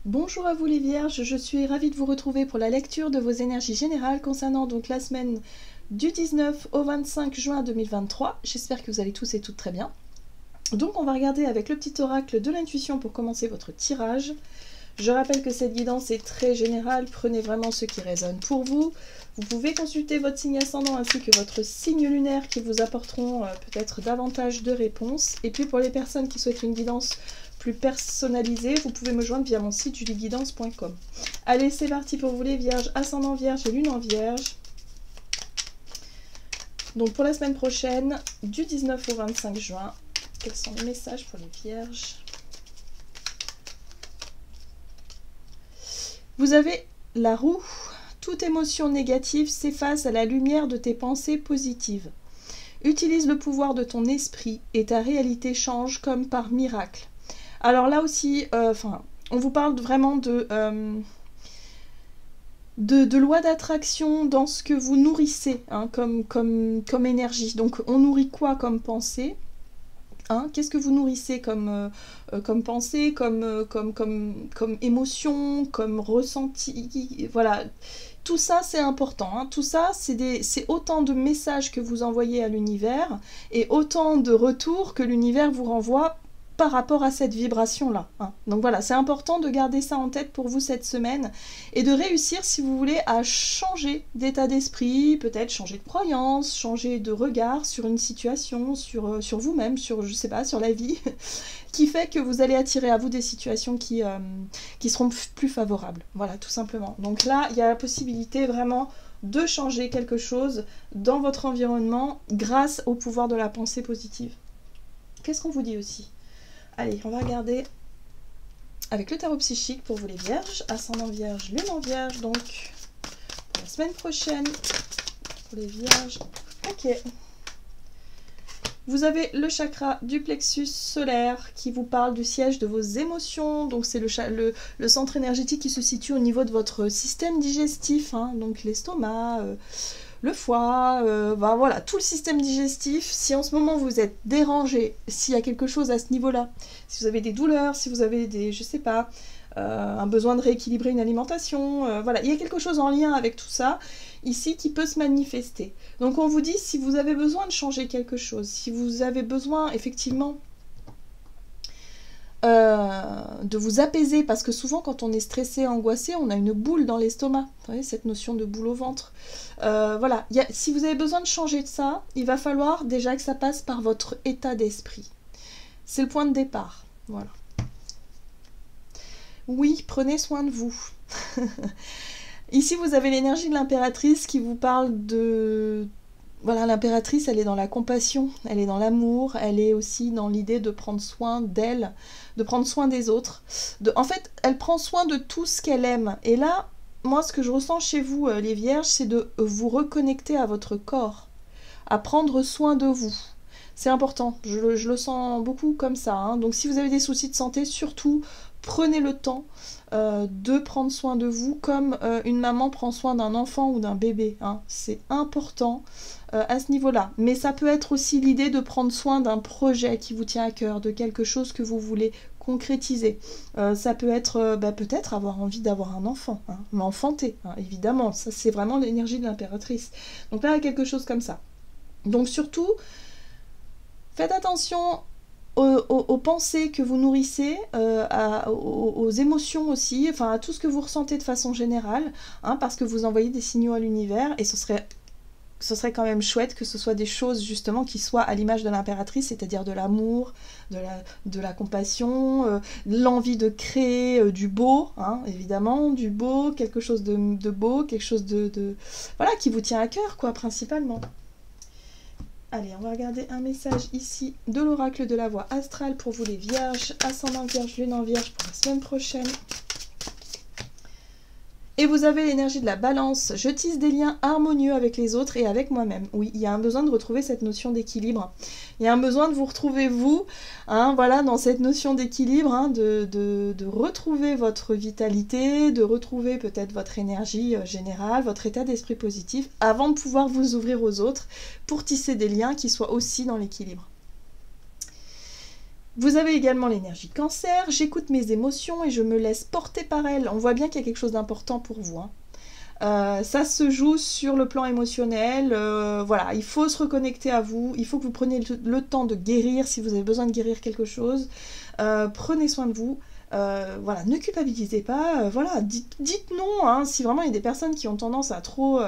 Bonjour à vous les vierges, je suis ravie de vous retrouver pour la lecture de vos énergies générales concernant donc la semaine du 19 au 25 juin 2023. J'espère que vous allez tous et toutes très bien. Donc on va regarder avec le petit oracle de l'intuition pour commencer votre tirage. Je rappelle que cette guidance est très générale, prenez vraiment ce qui résonne pour vous. Vous pouvez consulter votre signe ascendant ainsi que votre signe lunaire qui vous apporteront peut-être davantage de réponses. Et puis pour les personnes qui souhaitent une guidance plus personnalisée, vous pouvez me joindre via mon site julieguidance.com. Allez, c'est parti pour vous les vierges, ascendant vierge et lune en vierge. Donc pour la semaine prochaine, du 19 au 25 juin, quels sont les messages pour les vierges? Vous avez la roue. Toute émotion négative s'efface à la lumière de tes pensées positives. Utilise le pouvoir de ton esprit et ta réalité change comme par miracle. Alors là aussi, on vous parle vraiment de loi d'attraction dans ce que vous nourrissez hein, comme énergie. Donc on nourrit quoi comme pensée hein? Qu'est-ce que vous nourrissez comme pensée, comme émotion, comme ressenti? Voilà, tout ça c'est important. Hein. Tout ça c'est autant de messages que vous envoyez à l'univers et autant de retours que l'univers vous renvoie par rapport à cette vibration-là. Hein. Donc voilà, c'est important de garder ça en tête pour vous cette semaine et de réussir, si vous voulez, à changer d'état d'esprit, peut-être changer de croyance, changer de regard sur une situation, sur vous-même, sur, je sais pas, sur la vie, qui fait que vous allez attirer à vous des situations qui seront plus favorables. Voilà, tout simplement. Donc là, il y a la possibilité vraiment de changer quelque chose dans votre environnement grâce au pouvoir de la pensée positive. Qu'est-ce qu'on vous dit aussi ? Allez, on va regarder avec le tarot psychique pour vous les vierges, ascendant vierge, lune en vierge, donc pour la semaine prochaine, pour les vierges. Ok. Vous avez le chakra du plexus solaire qui vous parle du siège de vos émotions, donc c'est le centre énergétique qui se situe au niveau de votre système digestif, hein, donc l'estomac, le foie, voilà, tout le système digestif. Si en ce moment vous êtes dérangé, s'il y a quelque chose à ce niveau-là, si vous avez des douleurs, si vous avez des, je sais pas, un besoin de rééquilibrer une alimentation, voilà, il y a quelque chose en lien avec tout ça, ici, qui peut se manifester. Donc on vous dit, si vous avez besoin de changer quelque chose, si vous avez besoin, effectivement, de vous apaiser, parce que souvent quand on est stressé, angoissé, on a une boule dans l'estomac, vous voyez cette notion de boule au ventre. Voilà, si vous avez besoin de changer de ça, il va falloir déjà que ça passe par votre état d'esprit. C'est le point de départ, voilà. Oui, prenez soin de vous. Ici, vous avez l'énergie de l'impératrice qui vous parle de... Voilà, l'impératrice, elle est dans la compassion, elle est dans l'amour, elle est aussi dans l'idée de prendre soin d'elle, de prendre soin des autres. En fait, elle prend soin de tout ce qu'elle aime. Et là, moi, ce que je ressens chez vous, les vierges, c'est de vous reconnecter à votre corps, à prendre soin de vous. C'est important, je le sens beaucoup comme ça. Hein. Donc si vous avez des soucis de santé, surtout, prenez le temps de prendre soin de vous comme une maman prend soin d'un enfant ou d'un bébé. Hein. C'est important à ce niveau-là. Mais ça peut être aussi l'idée de prendre soin d'un projet qui vous tient à cœur, de quelque chose que vous voulez concrétiser. Ça peut être peut-être avoir envie d'avoir un enfant, hein, m'enfanter, hein, évidemment. Ça, c'est vraiment l'énergie de l'impératrice. Donc là, il y a quelque chose comme ça. Donc surtout, faites attention aux pensées que vous nourrissez, aux émotions aussi, enfin à tout ce que vous ressentez de façon générale, hein, parce que vous envoyez des signaux à l'univers et ce serait quand même chouette que ce soit des choses justement qui soient à l'image de l'impératrice, c'est-à-dire de l'amour, de la compassion, l'envie de créer du beau, hein, évidemment, du beau, quelque chose de beau, quelque chose voilà, qui vous tient à cœur, quoi, principalement. Allez, on va regarder un message ici de l'oracle de la voix astrale pour vous les vierges, ascendant vierge, lune en vierge pour la semaine prochaine. Et vous avez l'énergie de la balance. Je tisse des liens harmonieux avec les autres et avec moi-même. Oui, il y a un besoin de retrouver cette notion d'équilibre. Il y a un besoin de vous retrouver vous, hein, voilà, dans cette notion d'équilibre, hein, de retrouver votre vitalité, de retrouver peut-être votre énergie générale, votre état d'esprit positif, avant de pouvoir vous ouvrir aux autres pour tisser des liens qui soient aussi dans l'équilibre. Vous avez également l'énergie Cancer. J'écoute mes émotions et je me laisse porter par elles. On voit bien qu'il y a quelque chose d'important pour vous, hein. Ça se joue sur le plan émotionnel, voilà, il faut se reconnecter à vous, il faut que vous preniez le temps de guérir si vous avez besoin de guérir quelque chose, prenez soin de vous, voilà, ne culpabilisez pas, voilà, dites non, hein, si vraiment il y a des personnes qui ont tendance à trop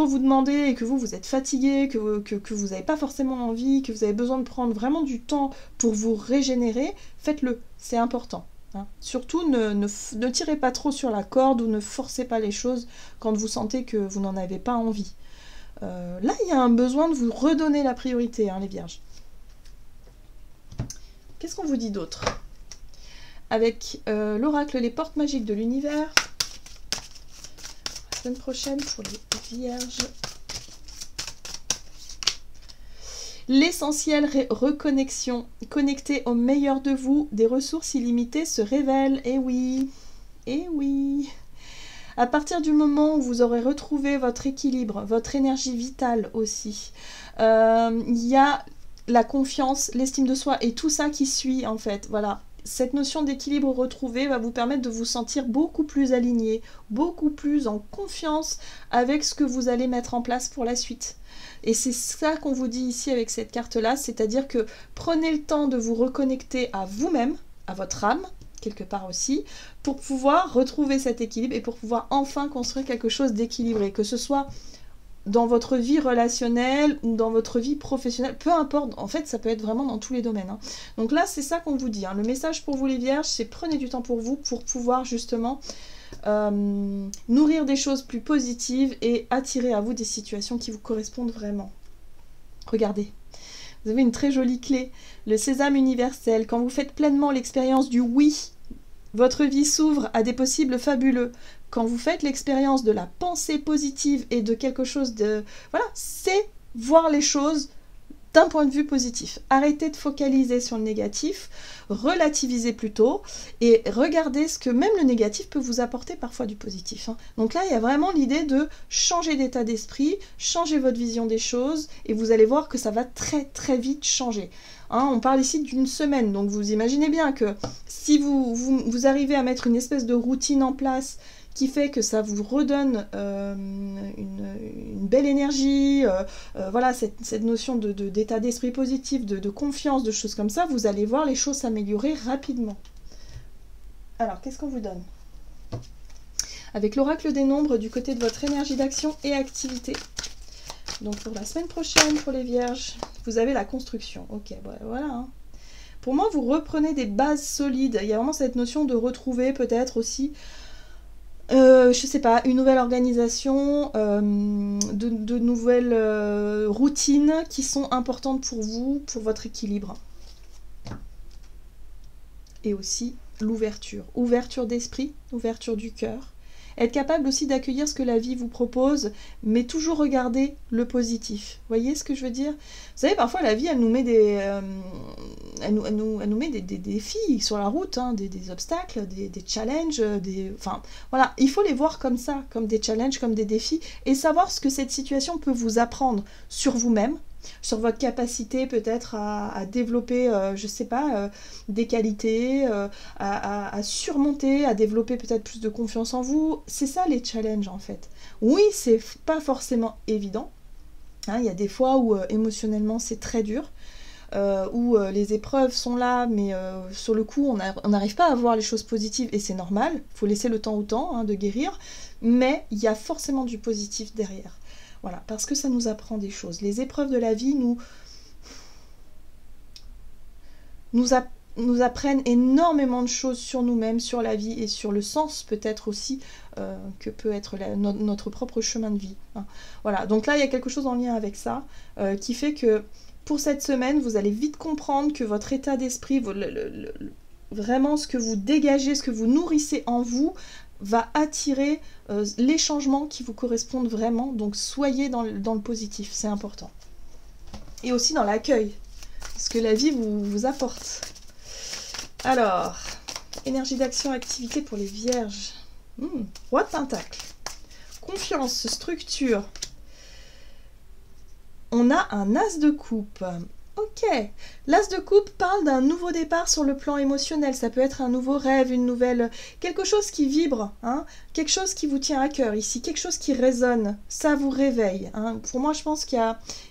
vous demander et que vous êtes fatigué, que vous n'avez pas forcément envie, que vous avez besoin de prendre vraiment du temps pour vous régénérer, faites-le, c'est important. Hein. Surtout, ne tirez pas trop sur la corde ou ne forcez pas les choses quand vous sentez que vous n'en avez pas envie. Là, il y a un besoin de vous redonner la priorité, hein, les vierges. Qu'est-ce qu'on vous dit d'autre? Avec l'oracle Les Portes Magiques de l'Univers, la semaine prochaine pour les vierges. L'essentiel reconnexion, connecté au meilleur de vous, des ressources illimitées se révèlent. Eh oui, eh oui. À partir du moment où vous aurez retrouvé votre équilibre, votre énergie vitale aussi, il y a la confiance, l'estime de soi et tout ça qui suit en fait. Voilà. Cette notion d'équilibre retrouvé va vous permettre de vous sentir beaucoup plus aligné, beaucoup plus en confiance avec ce que vous allez mettre en place pour la suite. Et c'est ça qu'on vous dit ici avec cette carte-là, c'est-à-dire que prenez le temps de vous reconnecter à vous-même, à votre âme, quelque part aussi, pour pouvoir retrouver cet équilibre et pour pouvoir enfin construire quelque chose d'équilibré, que ce soit dans votre vie relationnelle ou dans votre vie professionnelle, peu importe, en fait ça peut être vraiment dans tous les domaines. Hein. Donc là c'est ça qu'on vous dit, hein. Le message pour vous les vierges, c'est prenez du temps pour vous, pour pouvoir justement nourrir des choses plus positives et attirer à vous des situations qui vous correspondent vraiment. Regardez, vous avez une très jolie clé, le sésame universel. Quand vous faites pleinement l'expérience du oui, votre vie s'ouvre à des possibles fabuleux. Quand vous faites l'expérience de la pensée positive et de quelque chose de... Voilà, c'est voir les choses d'un point de vue positif. Arrêtez de focaliser sur le négatif, relativisez plutôt et regardez ce que même le négatif peut vous apporter parfois du positif. Hein. Donc là, il y a vraiment l'idée de changer d'état d'esprit, changer votre vision des choses et vous allez voir que ça va très très vite changer. Hein, on parle ici d'une semaine, donc vous imaginez bien que si vous arrivez à mettre une espèce de routine en place qui fait que ça vous redonne une belle énergie, voilà, cette notion d'état d'esprit positif, de confiance, de choses comme ça, vous allez voir les choses s'améliorer rapidement. Alors, qu'est-ce qu'on vous donne? Avec l'oracle des nombres du côté de votre énergie d'action et activité. Donc pour la semaine prochaine, pour les vierges, vous avez la construction. Ok, voilà. Hein. Pour moi, vous reprenez des bases solides. Il y a vraiment cette notion de retrouver peut-être aussi... je sais pas, une nouvelle organisation, de nouvelles routines qui sont importantes pour vous, pour votre équilibre. Et aussi l'ouverture. Ouverture d'esprit, ouverture du cœur. Être capable aussi d'accueillir ce que la vie vous propose, mais toujours regarder le positif. Vous voyez ce que je veux dire? Vous savez, parfois la vie, elle nous met elle nous met des défis sur la route, hein, des obstacles, des challenges, enfin, voilà, il faut les voir comme ça, comme des challenges, comme des défis, et savoir ce que cette situation peut vous apprendre sur vous-même, sur votre capacité peut-être à développer, je sais pas, des qualités, à surmonter, à développer peut-être plus de confiance en vous. C'est ça les challenges en fait. Oui, c'est pas forcément évident. Hein, il y a des fois où émotionnellement c'est très dur, où les épreuves sont là, mais sur le coup on n'arrive pas à voir les choses positives et c'est normal. Il faut laisser le temps au temps, hein, de guérir, mais il y a forcément du positif derrière. Voilà, parce que ça nous apprend des choses. Les épreuves de la vie nous apprennent énormément de choses sur nous-mêmes, sur la vie et sur le sens peut-être aussi que peut être notre propre chemin de vie. Hein. Voilà, donc là il y a quelque chose en lien avec ça qui fait que pour cette semaine, vous allez vite comprendre que votre état d'esprit, vraiment ce que vous dégagez, ce que vous nourrissez en vous, va attirer les changements qui vous correspondent vraiment. Donc soyez dans le positif, c'est important. Et aussi dans l'accueil, ce que la vie vous apporte. Alors, énergie d'action, activité pour les vierges. Roi de Pentacle. Confiance, structure. On a un as de coupe. Ok, l'As de coupe parle d'un nouveau départ sur le plan émotionnel. Ça peut être un nouveau rêve, une nouvelle... quelque chose qui vibre, hein, quelque chose qui vous tient à cœur ici, quelque chose qui résonne. Ça vous réveille. Hein. Pour moi, je pense il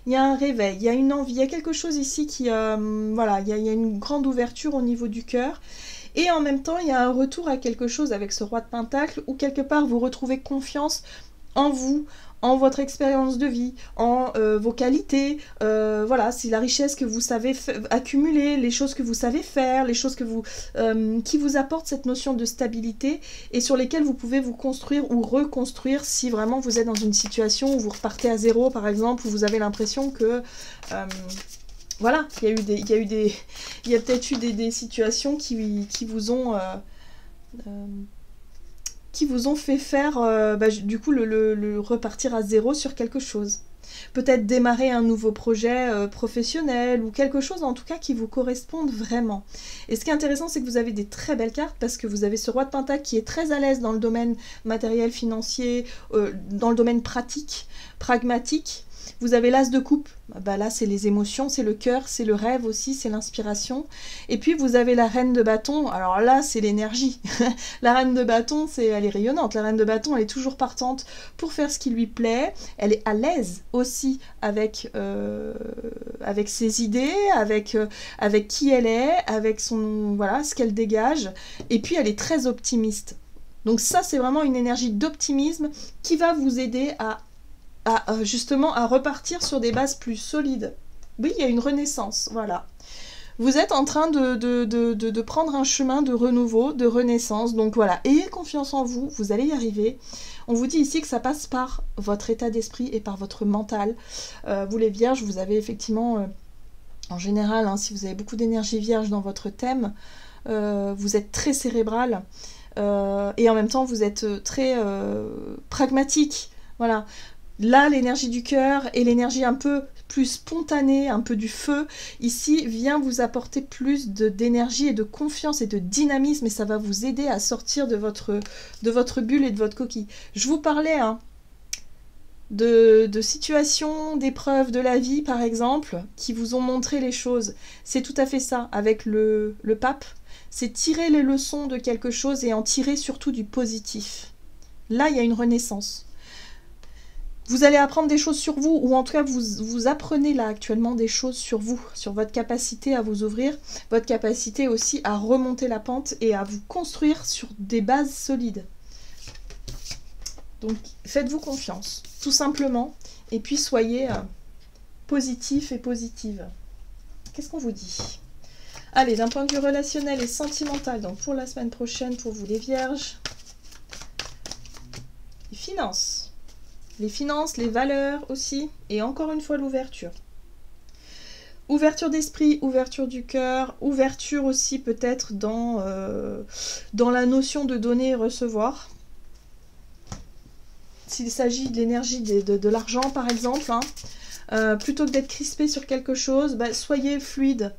y a un réveil, il y a une envie, il y a quelque chose ici qui... voilà, il y a une grande ouverture au niveau du cœur. Et en même temps, il y a un retour à quelque chose avec ce roi de Pentacle où quelque part vous retrouvez confiance en vous, en votre expérience de vie, en vos qualités, voilà, c'est la richesse que vous savez accumuler, les choses que vous savez faire, les choses que vous, qui vous apportent cette notion de stabilité et sur lesquelles vous pouvez vous construire ou reconstruire si vraiment vous êtes dans une situation où vous repartez à zéro, par exemple, où vous avez l'impression que... voilà, il y a peut-être eu des situations qui vous ont... qui vous ont fait faire, du coup, le repartir à zéro sur quelque chose. Peut-être démarrer un nouveau projet professionnel ou quelque chose en tout cas qui vous corresponde vraiment. Et ce qui est intéressant, c'est que vous avez des très belles cartes parce que vous avez ce roi de Pentacle qui est très à l'aise dans le domaine matériel, financier, dans le domaine pratique, pragmatique. Vous avez l'As de coupe, là c'est les émotions, c'est le cœur, c'est le rêve aussi, c'est l'inspiration. Et puis vous avez la reine de bâton, alors là c'est l'énergie. La reine de bâton, elle est rayonnante, la reine de bâton elle est toujours partante pour faire ce qui lui plaît, elle est à l'aise aussi avec ses idées, avec qui elle est, avec voilà, ce qu'elle dégage, et puis elle est très optimiste. Donc ça c'est vraiment une énergie d'optimisme qui va vous aider justement à repartir sur des bases plus solides. Oui, il y a une renaissance, voilà. Vous êtes en train de prendre un chemin de renouveau, de renaissance, donc voilà, ayez confiance en vous, vous allez y arriver. On vous dit ici que ça passe par votre état d'esprit et par votre mental. Vous les vierges, vous avez effectivement, en général, hein, si vous avez beaucoup d'énergie vierge dans votre thème, vous êtes très cérébral, et en même temps vous êtes très pragmatique, voilà. Là, l'énergie du cœur et l'énergie un peu plus spontanée, un peu du feu, ici, vient vous apporter plus d'énergie et de confiance et de dynamisme et ça va vous aider à sortir de votre bulle et de votre coquille. Je vous parlais de situations, d'épreuves de la vie, par exemple, qui vous ont montré les choses. C'est tout à fait ça, avec le pape. C'est tirer les leçons de quelque chose et en tirer surtout du positif. Là, il y a une renaissance. Vous allez apprendre des choses sur vous, ou en tout cas, vous apprenez là actuellement des choses sur vous, sur votre capacité à vous ouvrir, votre capacité aussi à remonter la pente et à vous construire sur des bases solides. Donc, faites-vous confiance, tout simplement, et puis soyez positif et positive. Qu'est-ce qu'on vous dit? Allez, d'un point de vue relationnel et sentimental, donc pour la semaine prochaine, pour vous les vierges, les finances. Les finances, les valeurs aussi, et encore une fois l'ouverture. Ouverture d'esprit, ouverture du cœur, ouverture aussi peut-être dans la notion de donner et recevoir. S'il s'agit de l'énergie de l'argent par exemple, hein, plutôt que d'être crispé sur quelque chose, soyez fluide.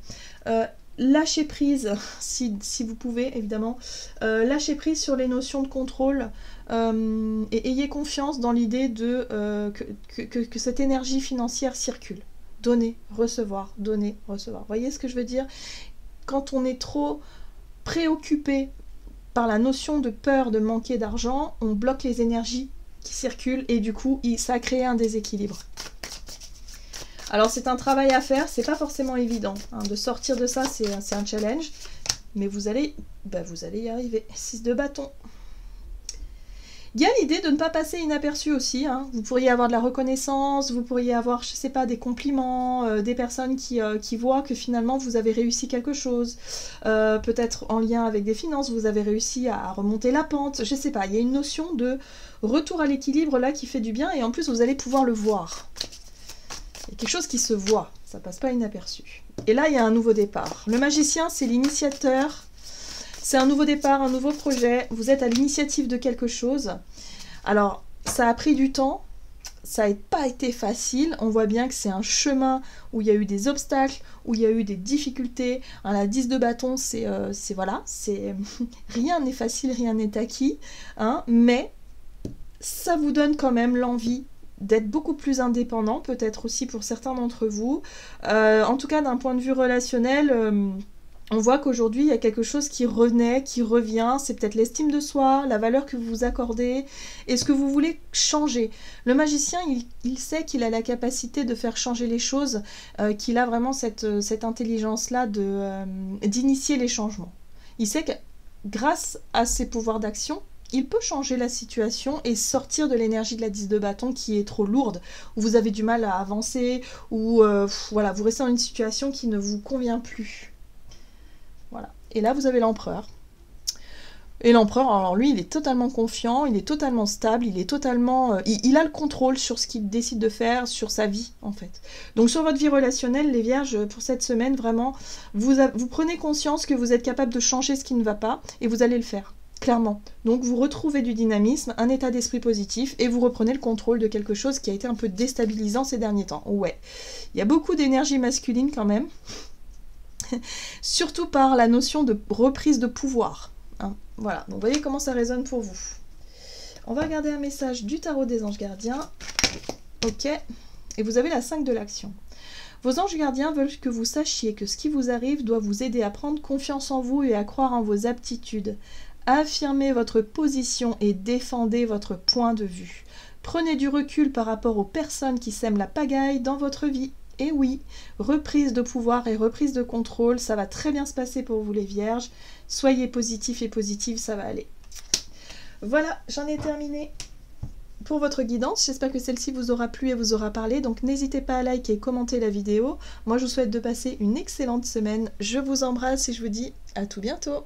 Lâchez prise, si vous pouvez évidemment, lâchez prise sur les notions de contrôle et ayez confiance dans l'idée que cette énergie financière circule. Donner, recevoir, donner, recevoir. Vous voyez ce que je veux dire? Quand on est trop préoccupé par la notion de peur de manquer d'argent, on bloque les énergies qui circulent et du coup, ça crée un déséquilibre. Alors c'est un travail à faire, c'est pas forcément évident. Hein, de sortir de ça, c'est un challenge. Mais vous allez y arriver. 6 de bâton. Il y a l'idée de ne pas passer inaperçu aussi. Hein. Vous pourriez avoir de la reconnaissance, vous pourriez avoir, je sais pas, des compliments, des personnes qui voient que finalement vous avez réussi quelque chose. Peut-être en lien avec des finances, vous avez réussi à remonter la pente. Je sais pas, il y a une notion de retour à l'équilibre là qui fait du bien et en plus vous allez pouvoir le voir. Il y a quelque chose qui se voit, ça passe pas inaperçu. Et là, il y a un nouveau départ. Le magicien, c'est l'initiateur. C'est un nouveau départ, un nouveau projet. Vous êtes à l'initiative de quelque chose. Alors, ça a pris du temps. Ça n'a pas été facile. On voit bien que c'est un chemin où il y a eu des obstacles, où il y a eu des difficultés. Hein, la 10 de bâton, voilà, rien n'est facile, rien n'est acquis. Hein, mais ça vous donne quand même l'envie d'être beaucoup plus indépendant, peut-être aussi pour certains d'entre vous. En tout cas, d'un point de vue relationnel, on voit qu'aujourd'hui, il y a quelque chose qui renaît, qui revient. C'est peut-être l'estime de soi, la valeur que vous vous accordez, et ce que vous voulez changer. Le magicien, il sait qu'il a la capacité de faire changer les choses, qu'il a vraiment cette intelligence-là d'initier les changements. Il sait que grâce à ses pouvoirs d'action, il peut changer la situation et sortir de l'énergie de la 10 de bâton qui est trop lourde, où vous avez du mal à avancer, ou voilà, vous restez dans une situation qui ne vous convient plus. Voilà. Et là, vous avez l'empereur. Et l'empereur, alors lui, il est totalement confiant, il est totalement stable, il est totalement... il a le contrôle sur ce qu'il décide de faire, sur sa vie, en fait. Donc sur votre vie relationnelle, les vierges, pour cette semaine, vraiment, vous prenez conscience que vous êtes capable de changer ce qui ne va pas, et vous allez le faire, clairement. Donc vous retrouvez du dynamisme, un état d'esprit positif, et vous reprenez le contrôle de quelque chose qui a été un peu déstabilisant ces derniers temps. Ouais, il y a beaucoup d'énergie masculine quand même. Surtout par la notion de reprise de pouvoir. Hein. Voilà, donc vous voyez comment ça résonne pour vous. On va regarder un message du tarot des anges gardiens. Ok, et vous avez la 5 de l'action. Vos anges gardiens veulent que vous sachiez que ce qui vous arrive doit vous aider à prendre confiance en vous et à croire en vos aptitudes. Affirmez votre position et défendez votre point de vue. Prenez du recul par rapport aux personnes qui sèment la pagaille dans votre vie. Et oui, reprise de pouvoir et reprise de contrôle, ça va très bien se passer pour vous les vierges. Soyez positifs et positives, ça va aller. Voilà, j'en ai terminé pour votre guidance. J'espère que celle-ci vous aura plu et vous aura parlé. Donc n'hésitez pas à liker et commenter la vidéo. Moi, je vous souhaite de passer une excellente semaine. Je vous embrasse et je vous dis à tout bientôt.